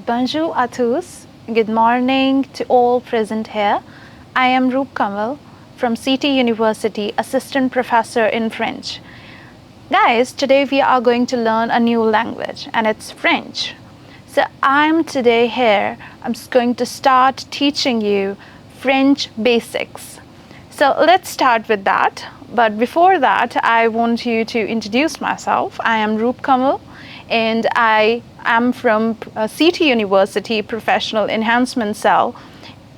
Bonjour à tous. Good morning to all present here. I am Roop Kanwal from CT University, Assistant Professor in French. Guys, today we are going to learn a new language and it's French. So I'm today here, I'm just going to start teaching you French basics. So let's start with that. But before that, I want you to introduce myself. I am Roop Kanwal and I am from CT University Professional Enhancement Cell,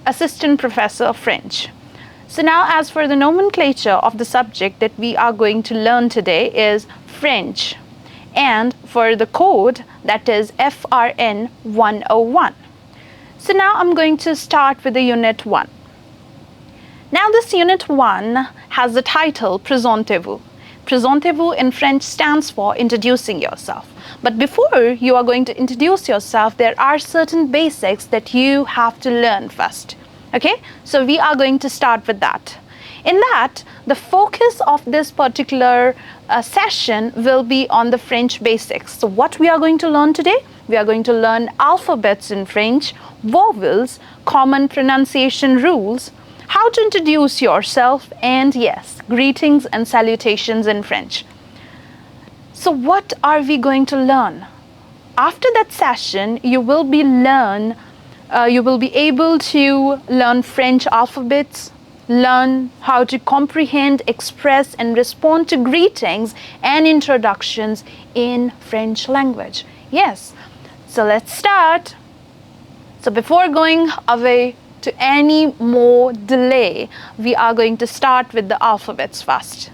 Assistant Professor of French. So now as for the nomenclature of the subject that we are going to learn today is French. And for the code, that is FRN 101. So now I'm going to start with the Unit 1. Now this Unit 1 has the title Présentez-vous. Présentez-vous in French stands for introducing yourself. But before you are going to introduce yourself, there are certain basics that you have to learn first. Okay, so we are going to start with that. In that, the focus of this particular session will be on the French basics. So what we are going to learn today? We are going to learn alphabets in French, vowels, common pronunciation rules, how to introduce yourself, and yes, greetings and salutations in French. So what are we going to learn? After that session, you will be able to learn French alphabets, learn how to comprehend, express, and respond to greetings and introductions in French language. Yes, so let's start. So before going away to any more delay, we are going to start with the alphabets first.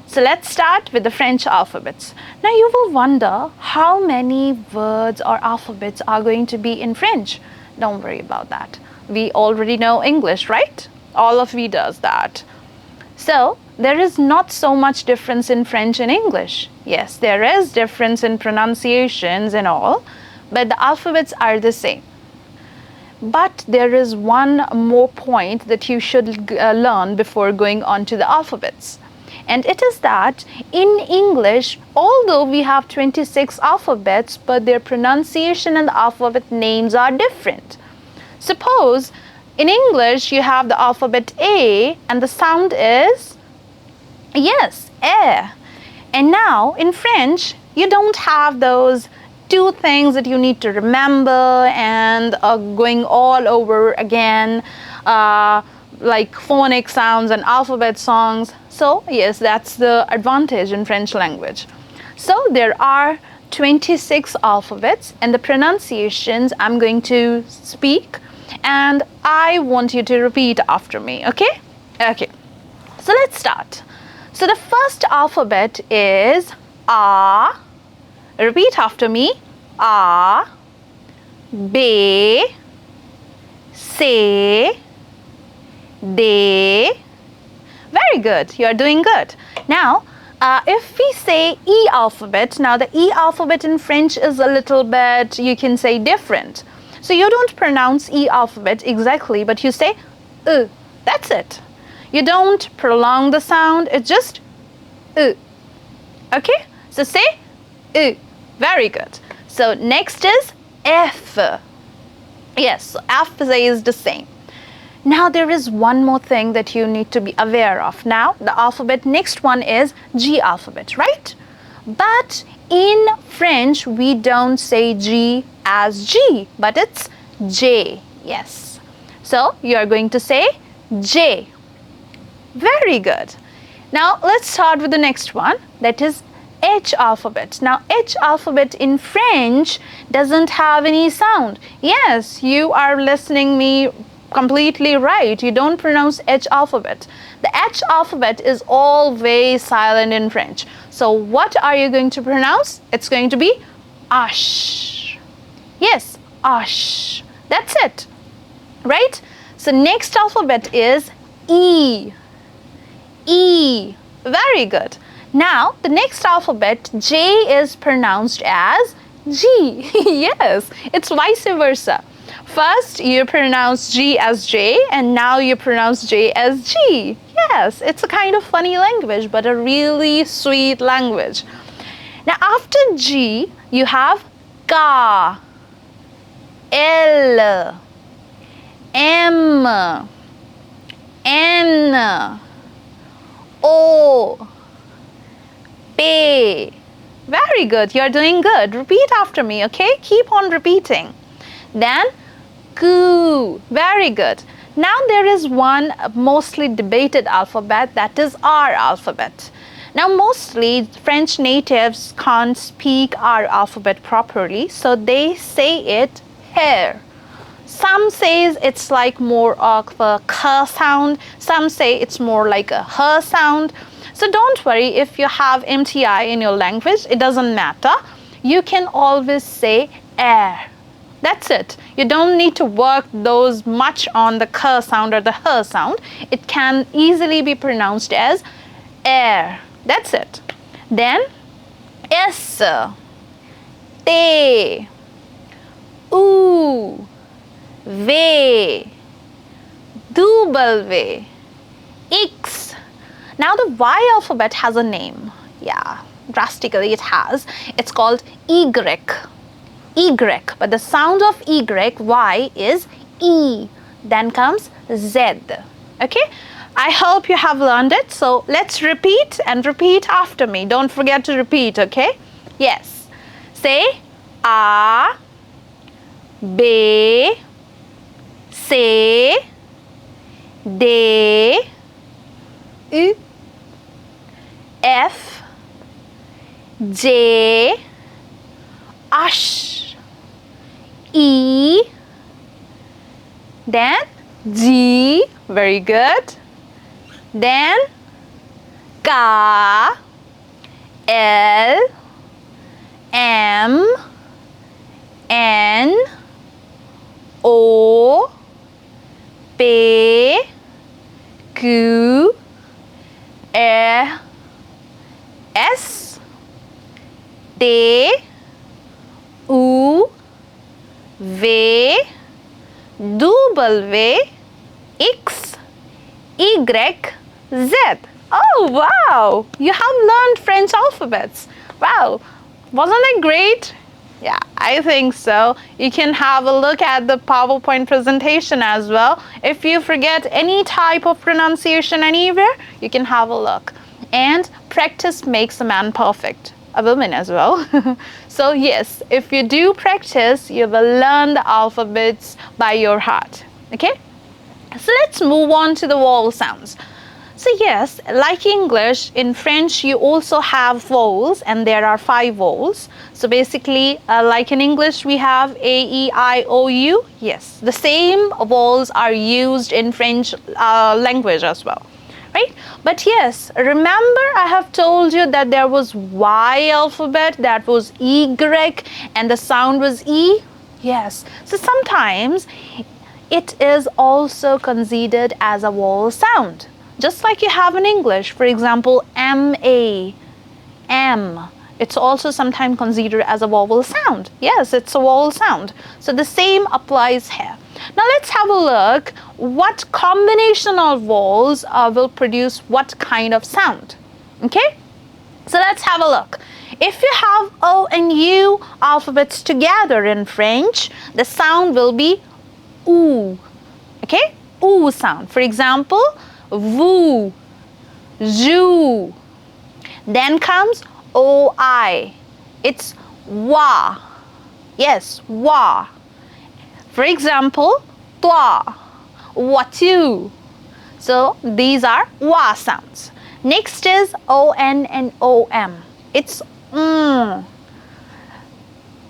So let's start with the French alphabets. Now you will wonder how many words or alphabets are going to be in French. Don't worry about that. We already know English, right? All of we does that. So there is not so much difference in French and English. Yes, there is difference in pronunciations and all, but the alphabets are the same. But there is one more point that you should learn before going on to the alphabets. And it is that in English, although we have 26 alphabets, but their pronunciation and the alphabet names are different. Suppose in English you have the alphabet A and the sound is, yes, eh. And now in French, you don't have those two things that you need to remember and going all over again, like phonic sounds and alphabet songs. So yes, that's the advantage in French language. So there are 26 alphabets and the pronunciations I'm going to speak and I want you to repeat after me, okay? Okay, so let's start. So the first alphabet is A. Repeat after me. A, B, C, D. Very good. You are doing good. Now, if we say E alphabet, now the E alphabet in French is a little bit, you can say, different. So you don't pronounce E alphabet exactly, but you say That's it. You don't prolong the sound. It's just Okay? So say Very good. So next is F. Yes, so F is the same. Now there is one more thing that you need to be aware of. Now the alphabet, next one is G alphabet, right? But in French, we don't say G as G, but it's J, yes. So you are going to say J. Very good. Now let's start with the next one, that is H alphabet. Now H alphabet in French doesn't have any sound. Yes, you are listening me completely right. You don't pronounce H alphabet. The H alphabet is always silent in French. So what are you going to pronounce? It's going to be ash. Yes, ash. That's it. Right? So next alphabet is E. E. Very good. Now the next alphabet, J, is pronounced as G. Yes, it's vice versa. First you pronounce G as J and now you pronounce J as G. Yes, it's a kind of funny language but a really sweet language. Now after G you have Ka. L, M, N, O, P. Very good. You're doing good. Repeat after me, okay? Keep on repeating. Then Q. Very good. Now there is one mostly debated alphabet, that is R alphabet. Now mostly French natives can't speak our alphabet properly, so they say it hair. Some says it's like more of a k sound, some say it's more like a h sound. So don't worry if you have MTI in your language, it doesn't matter. You can always say air. That's it. You don't need to work those much on the k sound or the h sound. It can easily be pronounced as air. That's it. Then S, T, U, V, W, X. Now the Y alphabet has a name. Yeah, drastically it has. It's called Y. Y, but the sound of Y is E. Then comes Z. Okay? I hope you have learned it. So let's repeat and repeat after me. Don't forget to repeat, okay? Yes. Say A, B, C, D, U, F, J, H, E, then G, very good. Then K, L, M, N, O, P, Q, R, S, T, U, V, W, X, Y, Z. Oh wow! You have learned French alphabets. Wow! Wasn't it great? Yeah, I think so. You can have a look at the PowerPoint presentation as well. If you forget any type of pronunciation anywhere, you can have a look. And practice makes a man perfect. A woman as well. So yes, if you do practice, you will learn the alphabets by your heart. Okay? So let's move on to the vowel sounds. So yes, like English, in French you also have vowels, and there are 5 vowels. So basically, like in English we have A, E, I, O, U. Yes, the same vowels are used in French language as well, right? But yes, remember I have told you that there was Y alphabet, that was Y, and the sound was E? Yes, so sometimes it is also considered as a vowel sound. Just like you have in English, for example, M-A, M. It's also sometimes considered as a vowel sound. Yes, it's a vowel sound. So the same applies here. Now let's have a look what combination of vowels will produce what kind of sound. Okay? So let's have a look. If you have O and U alphabets together in French, the sound will be OO. Okay? OO sound. For example, vous, jou. Then comes OI. It's wa. Yes, wa. For example, toi, voiture. So these are wa sounds. Next is ON and OM. It's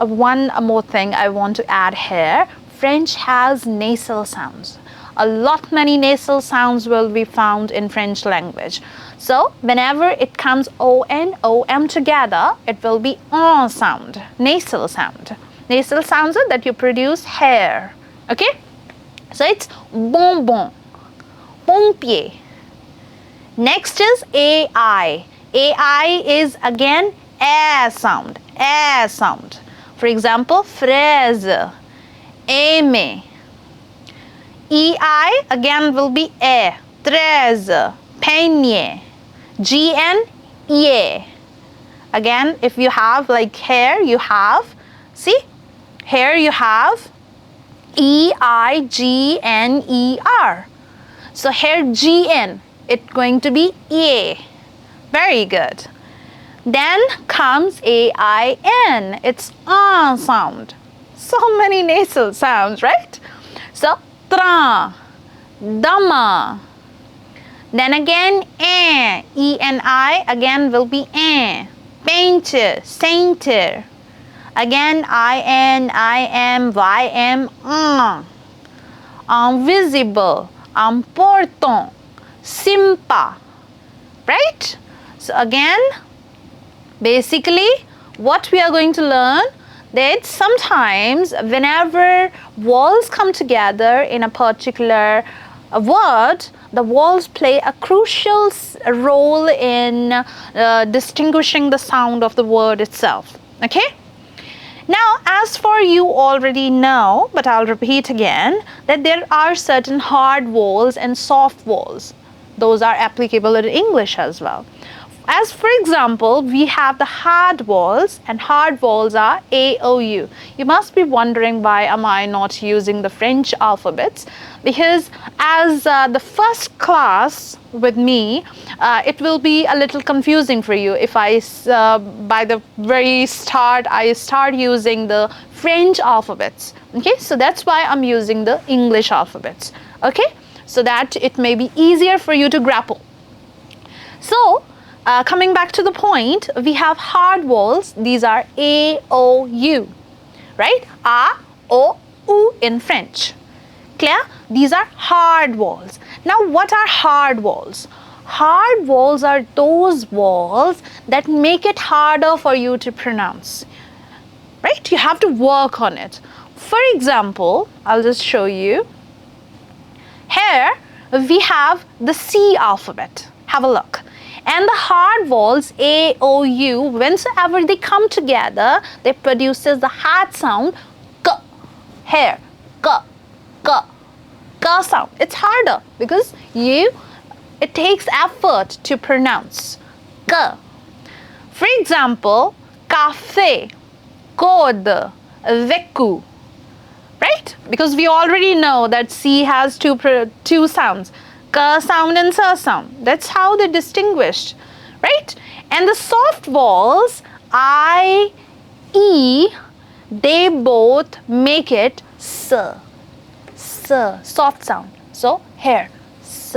One more thing I want to add here. French has nasal sounds. A lot many nasal sounds will be found in French language. So whenever it comes ON, OM together, it will be on sound, nasal sound. Nasal sounds are that you produce hair. Okay? So it's bonbon, pompier. Next is AI. AI is again air sound, air sound. For example, fraise, aimer. EI again will be air, 13, peigne, GN, ye. Again, if you have like hair, you have, see, hair you have E-I-G-N-E-R. So here G-N, it's going to be A. Very good. Then comes A-I-N. It's sound. So many nasal sounds, right? So tra, dama. Then again E-N-I again will be painter, sainter. Again I-N, I-M, Y-M, visible, important, simpa, right? So again, basically what we are going to learn that sometimes whenever vowels come together in a particular word, the vowels play a crucial role in distinguishing the sound of the word itself. Okay? Now, as for you already know, but I'll repeat again, that there are certain hard vowels and soft vowels. Those are applicable in English as well. As for example, we have the hard vowels, and hard vowels are A, O, U. You must be wondering why am I not using the French alphabets? Because as the first class with me, it will be a little confusing for you if I, by the very start, I start using the French alphabets. Okay, so that's why I'm using the English alphabets. Okay, so that it may be easier for you to grapple. So, coming back to the point, we have hard vowels. These are A, O, U, right? A, O, U in French. Clear? These are hard vowels. Now, what are hard vowels? Hard vowels are those vowels that make it harder for you to pronounce, right? You have to work on it. For example, I'll just show you. Here, we have the C alphabet. Have a look. And the hard vowels A, O, U, whensoever they come together, they produces the hard sound K. Here, K, K, K sound. It's harder because it takes effort to pronounce K. For example, cafe, code, veku, right? Because we already know that C has two sounds. K sound and S sound. That's how they're distinguished, right? And the soft vowels, I, E, they both make it S. S, soft sound. So here, S.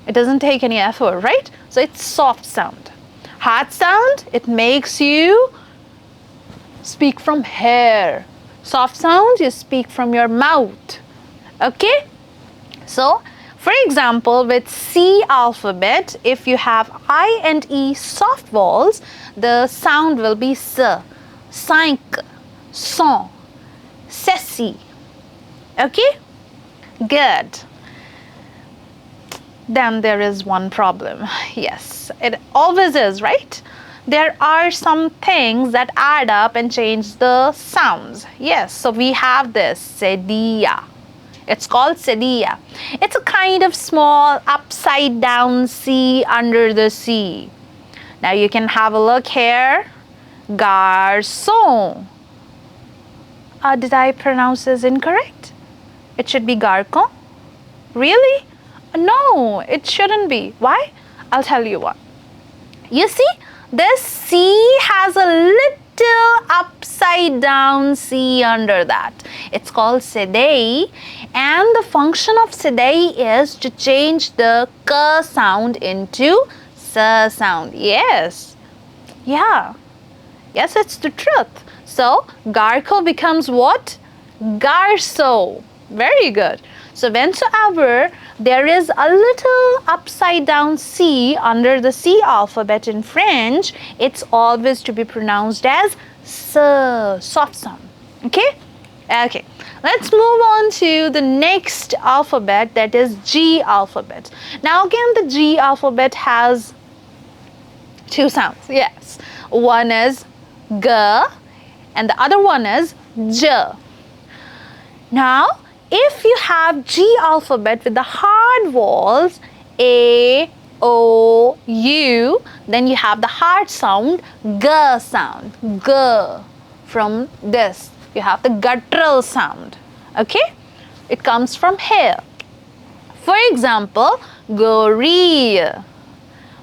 It doesn't take any effort, right? So it's soft sound. Hard sound, it makes you speak from here. Soft sound, you speak from your mouth. Okay? So, for example, with C alphabet, if you have I and E soft vowels, the sound will be S, cinq, son, ceci. Okay? Good. Then there is one problem. Yes, it always is, right? There are some things that add up and change the sounds. Yes, so we have this, sedia. It's called sedia. It's a kind of small upside down C under the C. Now you can have a look here. Garçon. Did I pronounce this incorrect? It should be garçon. Really? No, it shouldn't be. Why? I'll tell you what. You see, this C has a little upside down C under that. It's called sedai, and the function of sedai is to change the K sound into S sound. Yes. Yeah. Yes, it's the truth. So, garco becomes what? Garso. Very good. So, whensoever there is a little upside down C under the C alphabet in French, it's always to be pronounced as S, soft sound. Okay? Okay. Let's move on to the next alphabet, that is G alphabet. Now again, the G alphabet has two sounds. Yes. One is G and the other one is J. Now, if you have G alphabet with the hard vowels A, O, U, then you have the hard sound G sound. G. From this, you have the guttural sound. Okay? It comes from here. For example, gorille,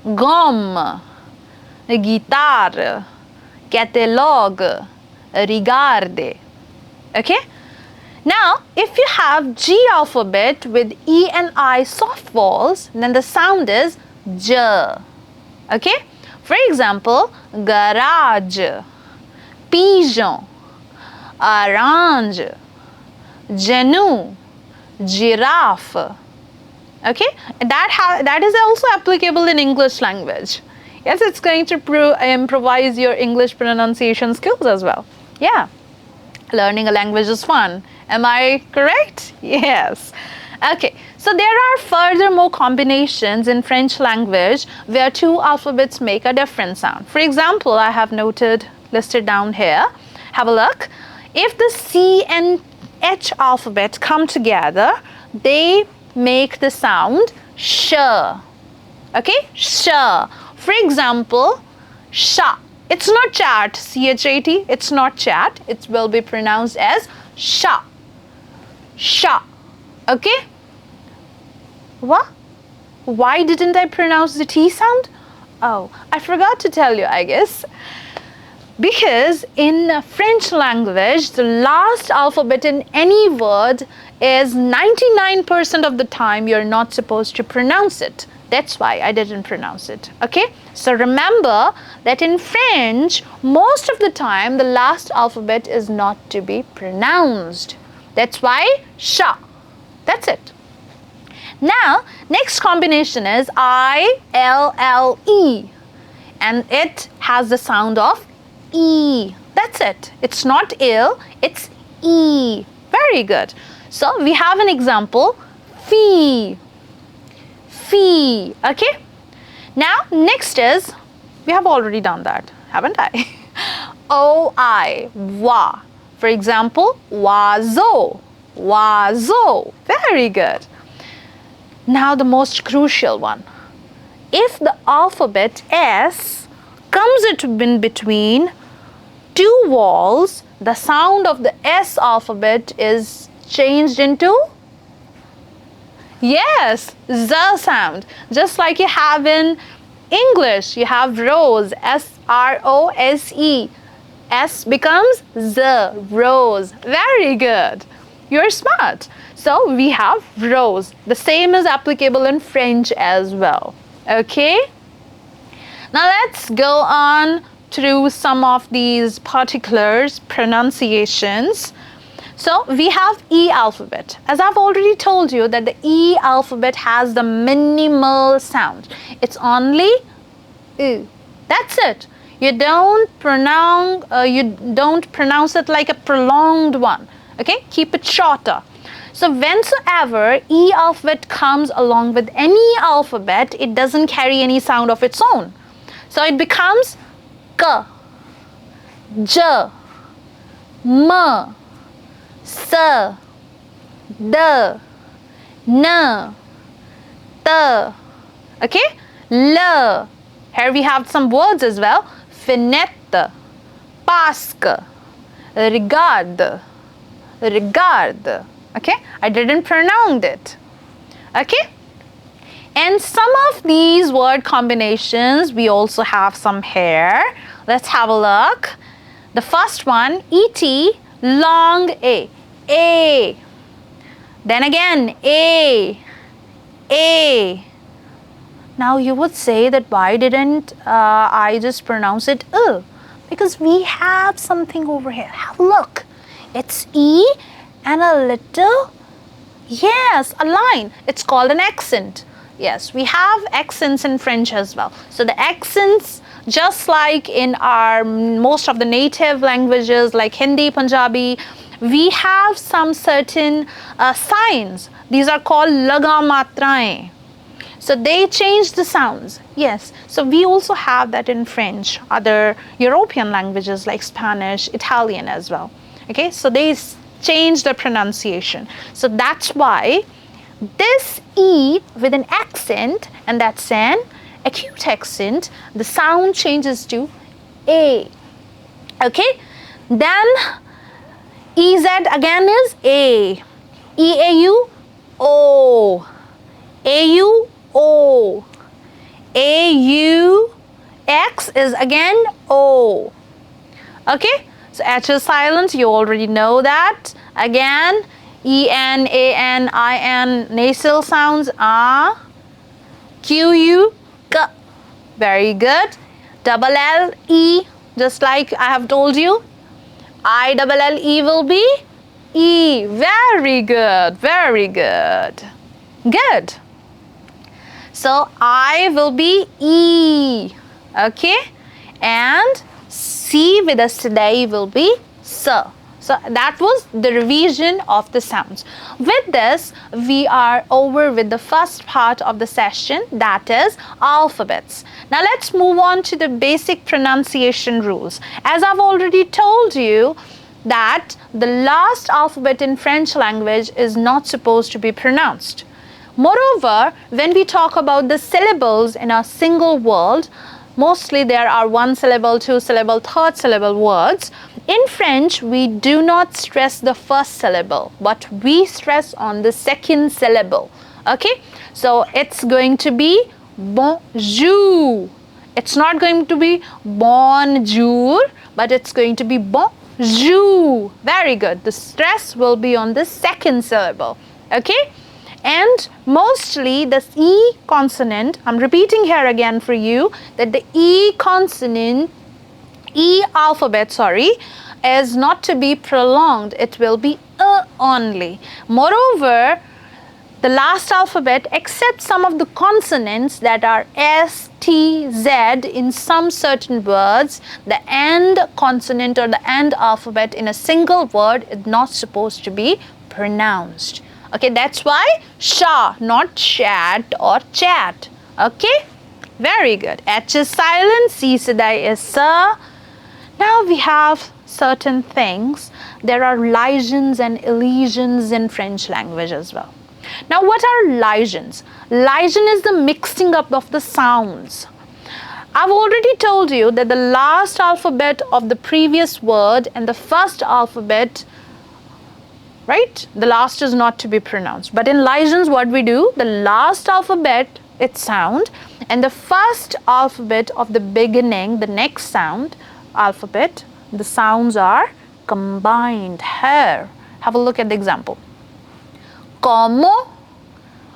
gomme, guitar, catalogue, regarde. Okay? Now, if you have G alphabet with E and I soft vowels, then the sound is J. Okay? For example, garage, pigeon, orange, genou, giraffe. Okay? That is also applicable in English language. Yes, it's going to improvise your English pronunciation skills as well. Yeah. Learning a language is fun. Am I correct? Yes. Okay, so there are furthermore combinations in French language where two alphabets make a different sound. For example, I have listed down here. Have a look. If the C and H alphabet come together, they make the sound sh. Okay, sh. For example, sha. It's not chat, C-H-A-T. It's not chat. It will be pronounced as sha. Sha. Okay? What? Why didn't I pronounce the T sound? Oh, I forgot to tell you, I guess. Because in French language, the last alphabet in any word is 99% of the time you're not supposed to pronounce it. That's why I didn't pronounce it. Okay? So remember that in French, most of the time the last alphabet is not to be pronounced. That's why sha. That's it. Now, next combination is I-L-L-E. And it has the sound of E. That's it. It's not ill, it's E. Very good. So we have an example, fee. Fee. Okay? Now, next is, we have already done that, haven't I? O-I, wa. For example, wazo. Wazo. Very good. Now the most crucial one. If the alphabet S comes in between two vowels, the sound of the S alphabet is changed into, yes, Z sound. Just like you have in English, you have rose, S-R-O-S-E. S becomes Z, rose. Very good. You're smart. So we have rose. The same is applicable in French as well. Okay? Now let's go on through some of these particulars, pronunciations. So we have E alphabet. As I've already told you that the E alphabet has the minimal sound. It's only U. That's it. You don't pronounce it like a prolonged one. Okay? Keep it shorter. So whensoever E alphabet comes along with any alphabet, it doesn't carry any sound of its own. So it becomes K, J, M, S, D, N, T. Okay? L. Here we have some words as well. Fenêtre, pasque, regarde, regard. Okay? I didn't pronounce it. Okay? And some of these word combinations, we also have some here. Let's have a look. The first one, E-T, long A. A. Then again, A. A. Now you would say that why didn't I just pronounce it Because we have something over here. Have a look. It's E and a little, yes, a line. It's called an accent. Yes, we have accents in French as well. So the accents, just like in our most of the native languages like Hindi, Punjabi, we have some certain signs. These are called lagamatraएं. So they change the sounds. Yes. So we also have that in French, other European languages like Spanish, Italian as well. Okay. So they change the pronunciation. So that's why this E with an accent, and that's an acute accent, the sound changes to A. Okay. Then EZ again is A. EAU, O. AU, O. AUX is again O. Okay, so H is silent, you already know that. Again, EN, AN, IN, nasal sounds are QU, K. Very good. Double L, E, just like I have told you. ILLE will be E. Very good, very good. Good. So I will be E. Okay, and C with a today will be S. So that was the revision of the sounds. With this, we are over with the first part of the session, that is alphabets. Now let's move on to the basic pronunciation rules. As I've already told you that the last alphabet in French language is not supposed to be pronounced. Moreover, when we talk about the syllables in a single word, mostly there are one syllable, two syllable, third syllable words. In French, we do not stress the first syllable, but we stress on the second syllable. Okay, so it's going to be bonjour. It's not going to be bonjour, but it's going to be bonjour. Very good. The stress will be on the second syllable. Okay. And mostly the E consonant, I'm repeating here again for you that the E consonant, E alphabet, sorry, is not to be prolonged. It will be only. Moreover, the last alphabet, except some of the consonants that are S, T, Z in some certain words, the end consonant or the end alphabet in a single word is not supposed to be pronounced. Okay, that's why sha, not chat or chat. Okay, very good. H is silent, C today is sa. Now we have certain things. There are lisions and elisions in French language as well. Now what are lisions? Lision is the mixing up of the sounds. I've already told you that the last alphabet of the previous word and the first alphabet, right? The last is not to be pronounced. But in lisions, what we do, the last alphabet, its sound, and the first alphabet of the beginning, the next sound, alphabet, the sounds are combined here. Have a look at the example. Comment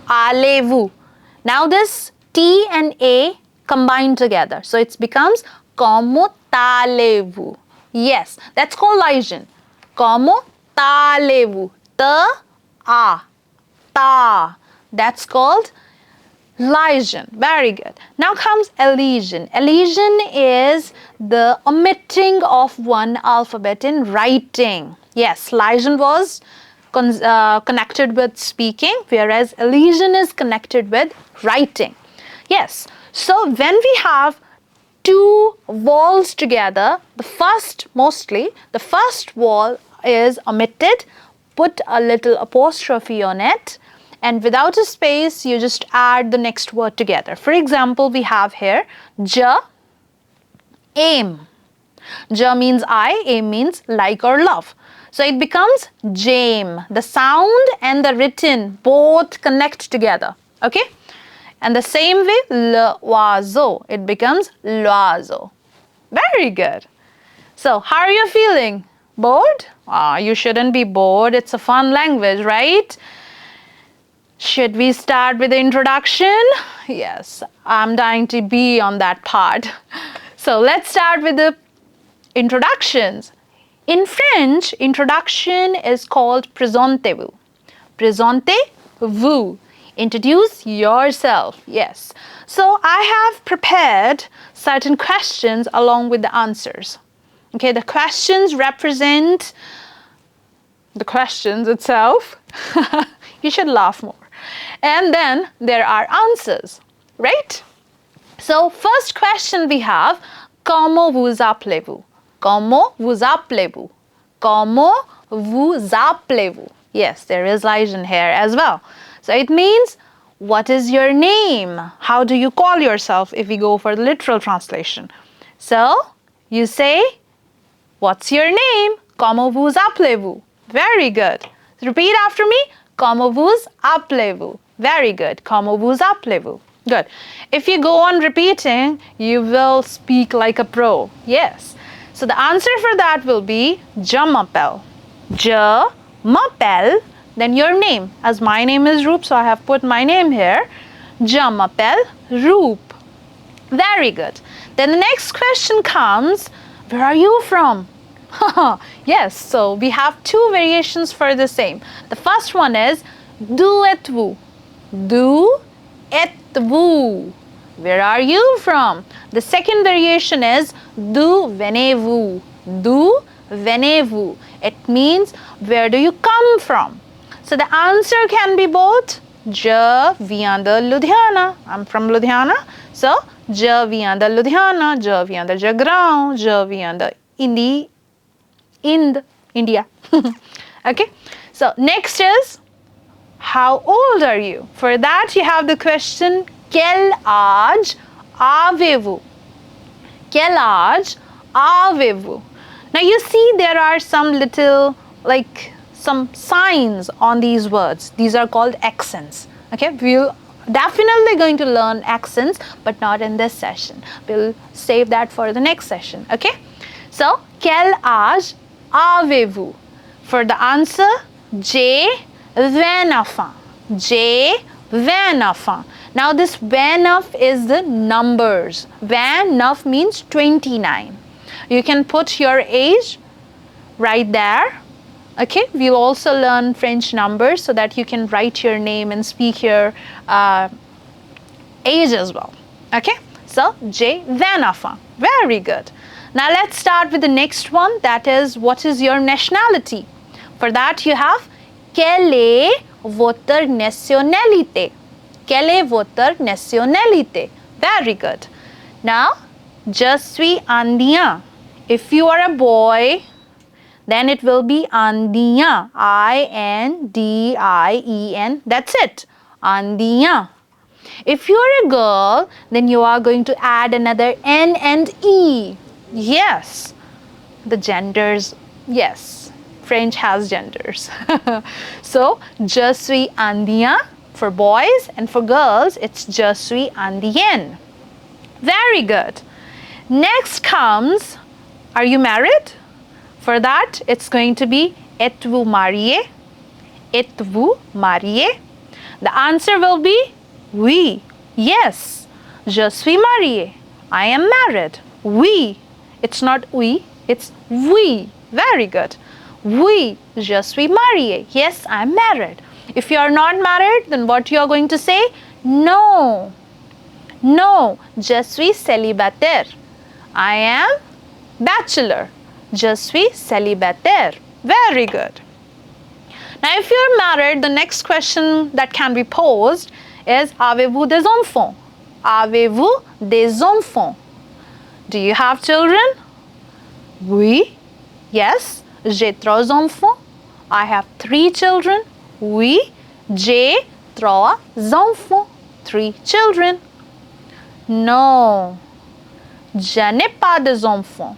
allez-vous? Now this T and A combined together. So it becomes comment allez-vous? Yes, that's called lision. Comment allez-vous? Ta. That's called lision. Very good. Now comes elision. Elision is the omitting of one alphabet in writing. Yes, lision was connected with speaking, whereas elision is connected with writing. Yes, so when we have two vowels together, the first vowel is omitted, put a little apostrophe on it, and without a space, you just add the next word together. For example, we have here ja, aim. Ja means I, aim means like or love. So it becomes jame. The sound and the written both connect together. Okay? And the same way, l'oiseau. It becomes l'oiseau. Very good. So how are you feeling? Bored? You shouldn't be bored. It's a fun language, right? Should we start with the introduction? Yes, I'm dying to be on that part. So let's start with the introductions. In French, introduction is called présentez-vous. Présentez-vous. Introduce yourself. Yes. So I have prepared certain questions along with the answers. Okay, the questions represent the questions itself. You should laugh more. And then there are answers, right? So first question we have, comment vous appelez-vous? Comment vous appelez-vous? Comment vous appelez-vous? Yes, there is lision here as well. So it means, what is your name? How do you call yourself if we go for the literal translation? So you say, what's your name? Comment vous appelez-vous? Very good. Repeat after me. Comment vous appelez-vous? Very good. Comment vous appelez-vous? Good. If you go on repeating, you will speak like a pro. Yes. So the answer for that will be je m'appelle. Je m'appelle. Then your name. As my name is Roop, so I have put my name here. Je m'appelle Roop. Very good. Then the next question comes, where are you from? Yes, so we have two variations for the same. The first one is, d'où êtes-vous? D'où êtes-vous? Where are you from? The second variation is, d'où venez-vous? D'où venez-vous? It means, where do you come from? So the answer can be both. Je viens de Ludhiana. I'm from Ludhiana. So, je viens de Ludhiana. Je viens de Jagrao. Je viens de India. Okay. So, next is, how old are you? For that, you have the question, quel âge avez-vous? Quel âge avez-vous? Now, you see there are some little, some signs on these words. These are called accents. Okay, we'll definitely going to learn accents, but not in this session. We'll save that for the next session. Okay, so quel âge avez-vous? For the answer, j'ai 20 enfants. J'ai 20 enfants. Now this 29 is the numbers. 29 means 29. You can put your age right there. Okay, we'll also learn French numbers so that you can write your name and speak your age as well. Okay, so j'ai 20 enfants. Very good. Now let's start with the next one, that is, what is your nationality? For that you have, quelle est votre nationalité? Quelle est votre nationalité? Very good. Now, je suis indien. If you are a boy, then it will be indien. I-N-D-I-E-N. That's it. Indien. If you are a girl, then you are going to add another N and E. Yes. The genders, yes. French has genders. So, je suis indien for boys, and for girls, it's je suis indienne. Very good. Next comes, are you married? For that, it's going to be, êtes-vous marié? Êtes-vous marié? The answer will be, oui, yes. Je suis marié. I am married. Oui. It's not oui, it's oui. Very good. Oui, je suis marié. Yes, I'm married. If you are not married, then what you are going to say? No. No, je suis célibataire. I am bachelor. Je suis célibataire. Very good. Now, if you're married, the next question that can be posed is, avez-vous des enfants? Avez-vous des enfants? Do you have children? Oui. Yes. J'ai 3 enfants. I have 3 children. Oui. J'ai 3 enfants. 3 children. No. Je n'ai pas des enfants.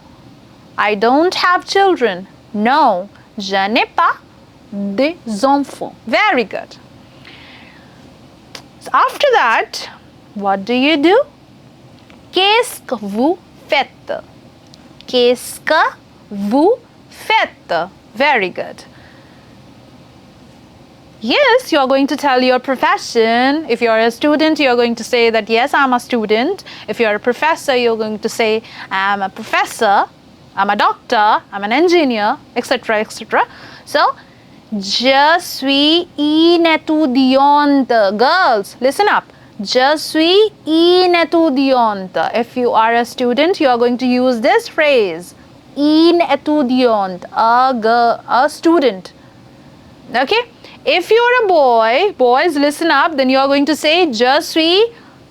I don't have children. No. Je n'ai pas des enfants. Very good. So after that, what do you do? Qu'est-ce que vous faites? Qu'est-ce que vous faites? Very good. Yes, you are going to tell your profession. If you are a student, you are going to say that, yes, I'm a student. If you are a professor, you're going to say, I'm a professor, I'm a doctor, I'm an engineer, etc., etc. So, je suis une étudiante. Girls, listen up. Je suis une étudiante. If you are a student, you are going to use this phrase. Une étudiante, a student. Okay? If you are a boy, boys, listen up, then you are going to say, je suis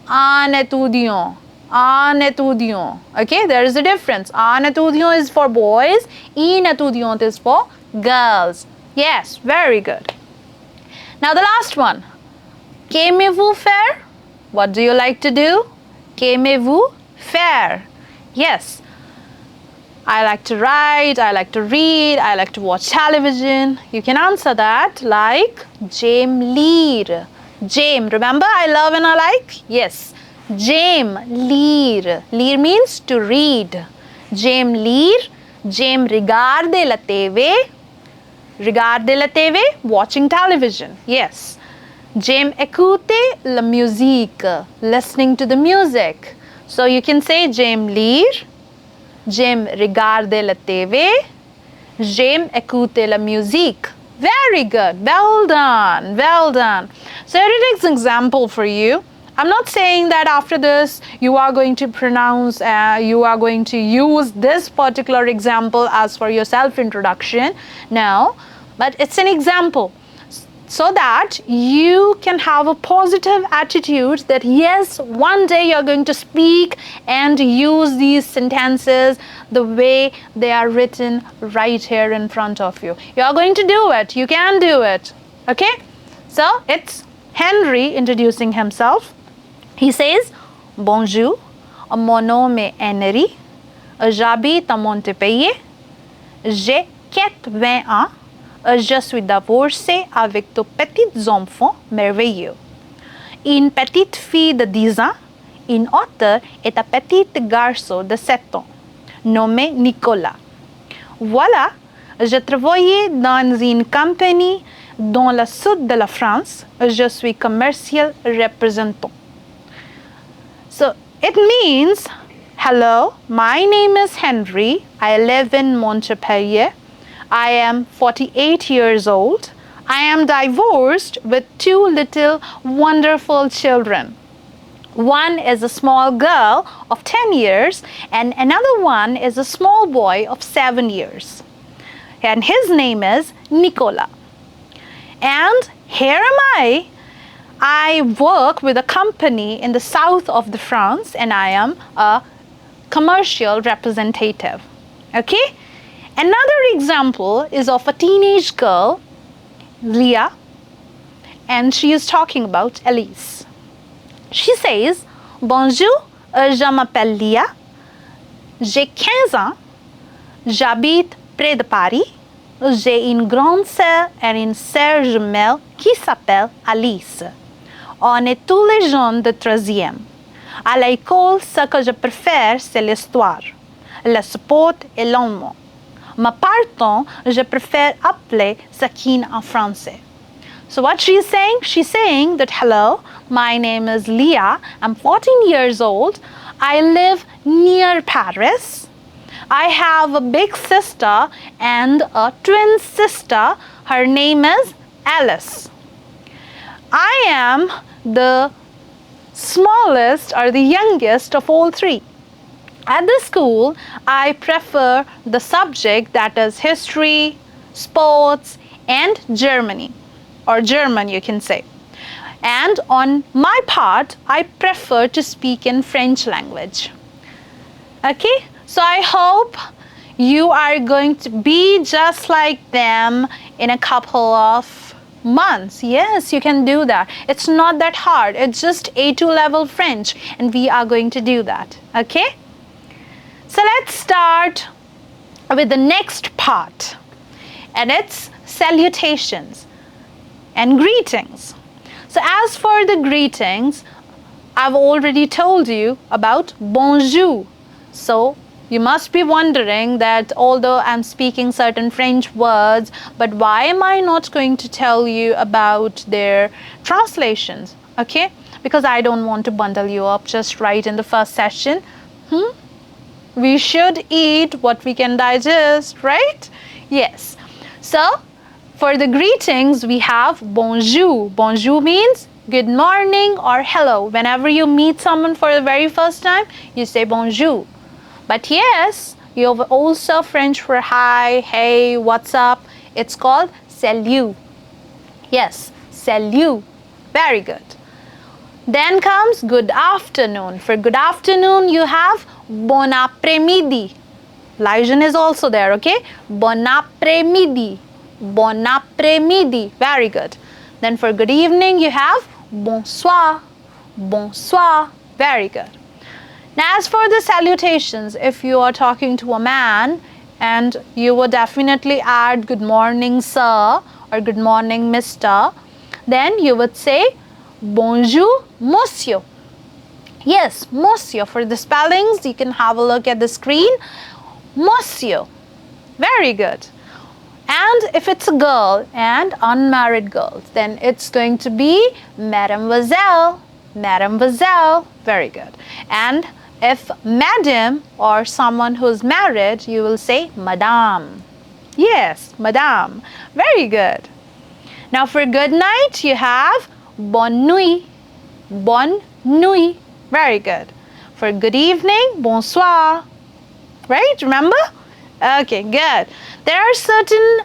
un étudiant. Un étudiant. Okay? There is a difference. Un étudiant is for boys. Une étudiante is for girls. Yes, very good. Now the last one. Qu'aimez-vous faire? What do you like to do? Qu'aimez-vous faire? Yes. I like to write, I like to read, I like to watch television. You can answer that like Jame leer. Jame, remember I love and I like? Yes. Jame leer. Leer means to read. Jame leer. Jame regarde la TV. Regarde la TV, watching television. Yes. Jame écouter la musique. Listening to the music. So you can say Jame leer. J'aime regarder la TV. J'aime écouter la musique. Very good. Well done. Well done. So here it is an example for you. I'm not saying that after this you are going to pronounce, you are going to use this particular example as for your self-introduction. No, but it's an example, so that you can have a positive attitude that yes, one day you're going to speak and use these sentences the way they are written right here in front of you. You're going to do it. You can do it. Okay? So it's Henry introducing himself. He says, Bonjour, mon nom est Henry. J'habite à Montpellier. J'ai 80 ans. Je suis divorcée avec deux petits enfants merveilleux. Une petite fille de 10 ans, une autre est un petit garçon de 7 ans, nommé Nicolas. Voilà, je travaille dans une compagnie dans le sud de la France. Je suis commercial représentant. So it means, hello, my name is Henry. I live in Montpellier. I am 48 years old. I am divorced with 2 little wonderful children. One is a small girl of 10 years and another one is a small boy of 7 years. And his name is Nicola. And here am I. I work with a company in the south of the France and I am a commercial representative. Okay? Another example is of a teenage girl, Leah, and she is talking about Elise. She says, Bonjour, je m'appelle Leah, j'ai 15 ans, j'habite près de Paris, j'ai une grande sœur et une sœur jumelle qui s'appelle Alice. On est tous les jeunes de 13e. À l'école, ce que je préfère, c'est l'histoire, le sport et l'allemand. Ma partant, je préfère appeler Sakine en français. So what she's saying? She's saying that, hello, my name is Leah. I'm 14 years old. I live near Paris. I have a big sister and a twin sister. Her name is Alice. I am the smallest or the youngest of all 3. At the school, I prefer the subject that is history, sports, and Germany, or German you can say. And on my part, I prefer to speak in French language. Okay, so I hope you are going to be just like them in a couple of months. Yes, you can do that. It's not that hard. It's just A2 level French, and we are going to do that. Okay? So let's start with the next part, and it's salutations and greetings. So as for the greetings, I've already told you about bonjour. So you must be wondering that although I'm speaking certain French words, but why am I not going to tell you about their translations? Okay? Because I don't want to bundle you up just right in the first session. We should eat what we can digest, right? Yes. So, for the greetings, we have bonjour. Bonjour means good morning or hello. Whenever you meet someone for the very first time, you say bonjour. But yes, you have also French for hi, hey, what's up. It's called salut. Yes, salut. Very good. Then comes good afternoon. For good afternoon, you have bon après-midi. Lijon is also there, okay? Bon après-midi. Bon après-midi. Very good. Then for good evening, you have bonsoir. Bonsoir. Very good. Now, as for the salutations, if you are talking to a man, and you would definitely add good morning, sir, or good morning, mister, then you would say bonjour, monsieur. Yes, monsieur. For the spellings, you can have a look at the screen. Monsieur. Very good. And if it's a girl and unmarried girls, then it's going to be mademoiselle. Mademoiselle. Very good. And if madam or someone who's married, you will say madame. Yes, madame. Very good. Now for good night, you have bonne nuit. Bonne nuit. Very good. For good evening, bonsoir. Right? Remember? Okay, good. There are certain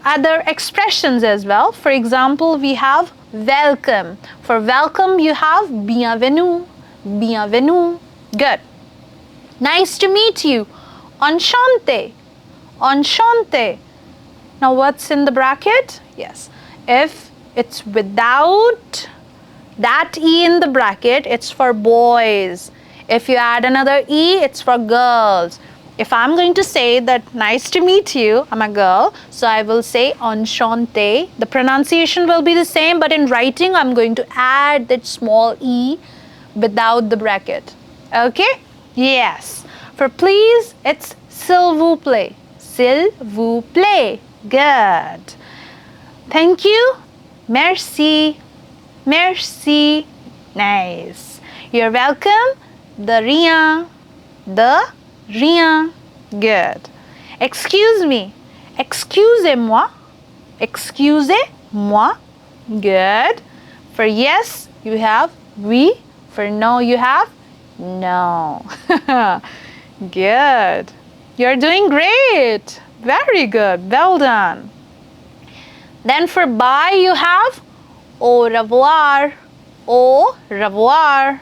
other expressions as well. For example, we have welcome. For welcome, you have bienvenue. Bienvenue. Good. Nice to meet you. Enchanté. Enchanté. Now, what's in the bracket? Yes. If it's without that E in the bracket, it's for boys. If you add another E, it's for girls. If I'm going to say that nice to meet you, I'm a girl, so I will say enchanté. The pronunciation will be the same, but in writing, I'm going to add that small E without the bracket. Okay? Yes. For please, it's s'il vous plaît. S'il vous plaît. Good. Thank you. Merci. Merci. Nice. You're welcome. De rien. De rien. Good. Excuse me. Excusez-moi. Excusez-moi. Good. For yes, you have oui. For no, you have no. Good. You're doing great. Very good. Well done. Then for bye, you have au revoir. Au revoir.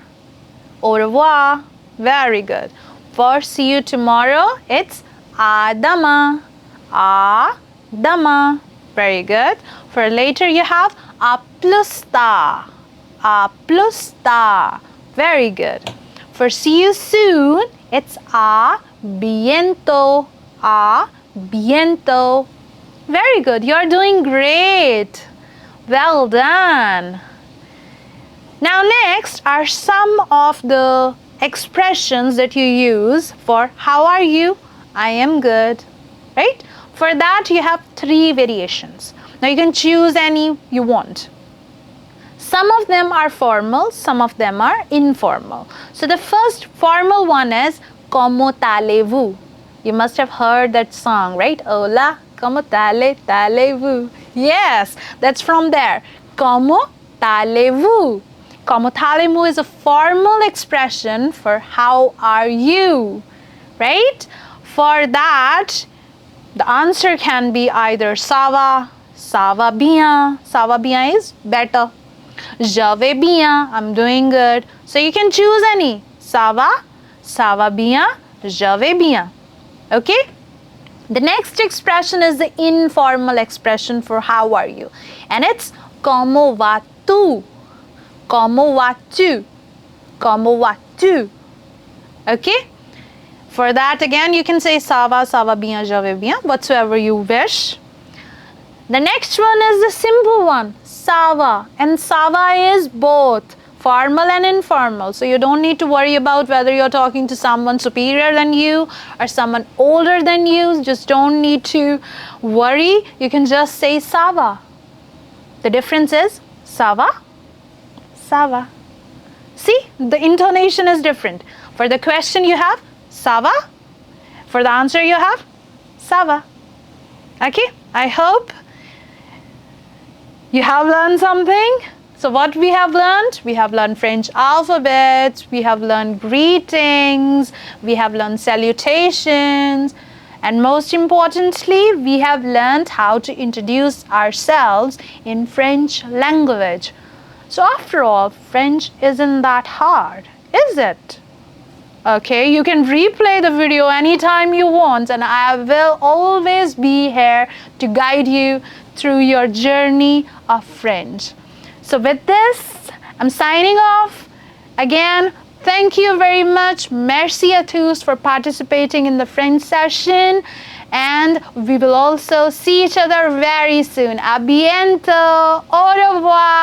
Au revoir. Very good. For see you tomorrow, it's à demain. À demain. Very good. For later, you have à plus tard. À plus tard. Very good. For see you soon, it's à bientôt. À bientôt. Very good. You're doing great. Well done. Now next are some of the expressions that you use for how are you? I am good. Right? For that you have 3 variations. Now you can choose any you want. Some of them are formal, some of them are informal. So the first formal one is Comment allez-vous? You must have heard that song, right? Hola, comment allez-vous? Yes, that's from there. Comment allez-vous? Comment allez-vous is a formal expression for how are you, right? For that, the answer can be either ça va bien is better. Je vais bien, I'm doing good. So you can choose any. Ça va bien, je vais bien. Okay? The next expression is the informal expression for how are you. And it's comment vas-tu? Comment vas-tu? Comment vas-tu? Okay? For that again you can say ça va bien, je vais bien, whatsoever you wish. The next one is the simple one, ça va. And ça va is both formal and informal. So you don't need to worry about whether you're talking to someone superior than you or someone older than you. Just don't need to worry. You can just say ça va. The difference is ça va, ça va. See, the intonation is different. For the question you have ça va. For the answer you have ça va. Okay, I hope you have learned something. So what we have learned? We have learned French alphabet, we have learned greetings, we have learned salutations, and most importantly, we have learned how to introduce ourselves in French language. So after all, French isn't that hard, is it? Okay, you can replay the video anytime you want, and I will always be here to guide you through your journey of French. So with this, I'm signing off. Again, Thank you very much. Merci à tous for participating in the French session. And we will also see each other very soon. À bientôt. Au revoir.